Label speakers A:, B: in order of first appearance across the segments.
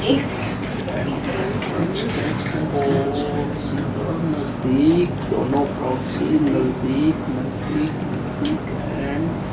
A: एक सेकंड
B: नज़दीक दोनों प्रॉक्सी नज़दीक नज़दीक नज़दीक एंड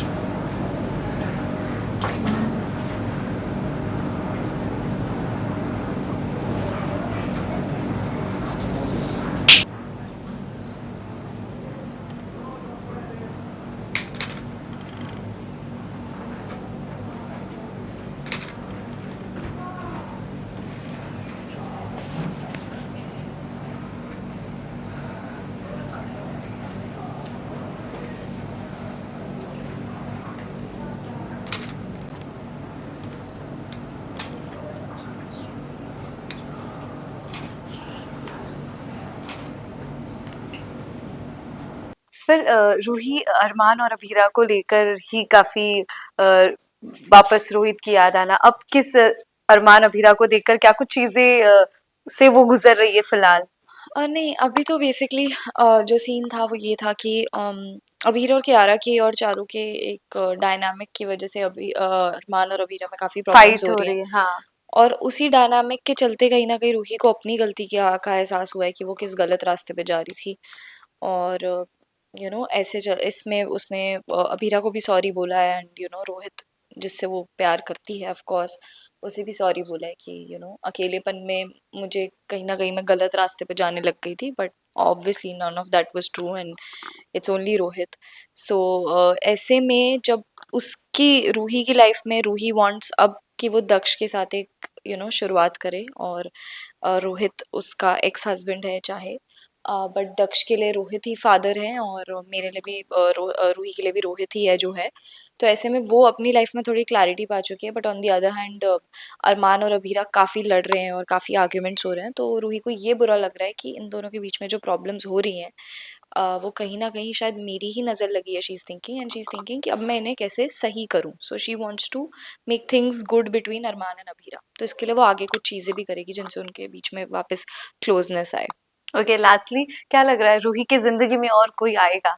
A: फिर रूही अरमान और अबीरा को लेकर ही काफी वापस रोहित की याद आना। अब किस अरमान अबीरा को देखकर क्या कुछ चीजें से वो गुजर रही है फिलहाल?
C: नहीं, अभी तो बेसिकली जो सीन था वो ये था कि अबीर और कियारा की और चारू के एक डायनामिक की वजह से अभी अरमान और अबीरा में काफ़ी प्रॉब्लम्स
A: फाइट
C: हो
A: हो
C: रही हैं।
A: रही है, हाँ।
C: और उसी डायनामिक के चलते कहीं न कहीं रूही को अपनी गलती का एहसास हुआ है कि वो किस गलत रास्ते पे जा रही थी। और ऐसे इसमें उसने अबीरा को भी सॉरी बोला है, एंड रोहित जिससे वो प्यार करती है ऑफ कोर्स उसे भी सॉरी बोला है कि अकेलेपन में मुझे कहीं ना कहीं मैं गलत रास्ते पे जाने लग गई थी, but obviously none of that was true and it's only Rohit. So ऐसे में जब उसकी रूही की लाइफ में रूही वांट्स अब कि वो दक्ष के साथ एक शुरुआत करे, और रोहित उसका एक्स हस्बैंड है चाहे, बट दक्ष के लिए रोहित ही फादर है और मेरे लिए भी रूही के लिए भी रोहित ही है जो है। तो ऐसे में वो अपनी लाइफ में थोड़ी क्लैरिटी पा चुकी है, but on the other hand Arman और अबीरा काफ़ी लड़ रहे हैं और काफ़ी आर्ग्यूमेंट्स हो रहे हैं, तो रूही को ये बुरा लग रहा है कि इन दोनों के बीच में जो प्रॉब्लम्स हो रही हैं वो कहीं ना कहीं शायद मेरी ही नज़र लगी है। शी इज़ थिंकिंग कि अब मैं इन्हें कैसे सही करूं, so she wants to make things good between Arman and Abira. तो इसके लिए वो आगे कुछ चीज़ें भी करेगी जिनसे उनके बीच में वापस क्लोजनेस आए।
A: ओके, लास्टली क्या लग रहा है, रूही की जिंदगी में और कोई आएगा?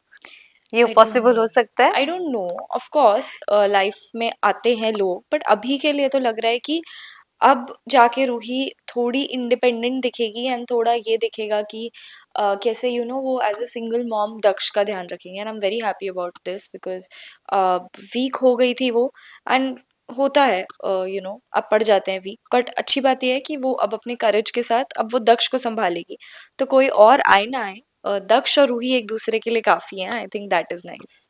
A: ये
C: आई डोंट
A: पॉसिबल
C: नो।
A: हो सकता है?
C: I don't know. Of course life में आते हैं लोग, बट अभी के लिए तो लग रहा है कि अब जाके रूही थोड़ी इंडिपेंडेंट दिखेगी एंड थोड़ा ये दिखेगा कि कैसे वो as a single mom Daksh का ध्यान रखेंगे, and I am very happy about this because weak हो गई थी वो, एंड होता है अब पड़ जाते हैं वीक, बट अच्छी बात यह है कि वो अब अपने करेज के साथ अब वो दक्ष को संभालेगी, तो कोई और आए ना आए दक्ष और रूही एक दूसरे के लिए काफ़ी हैं। I think that is nice.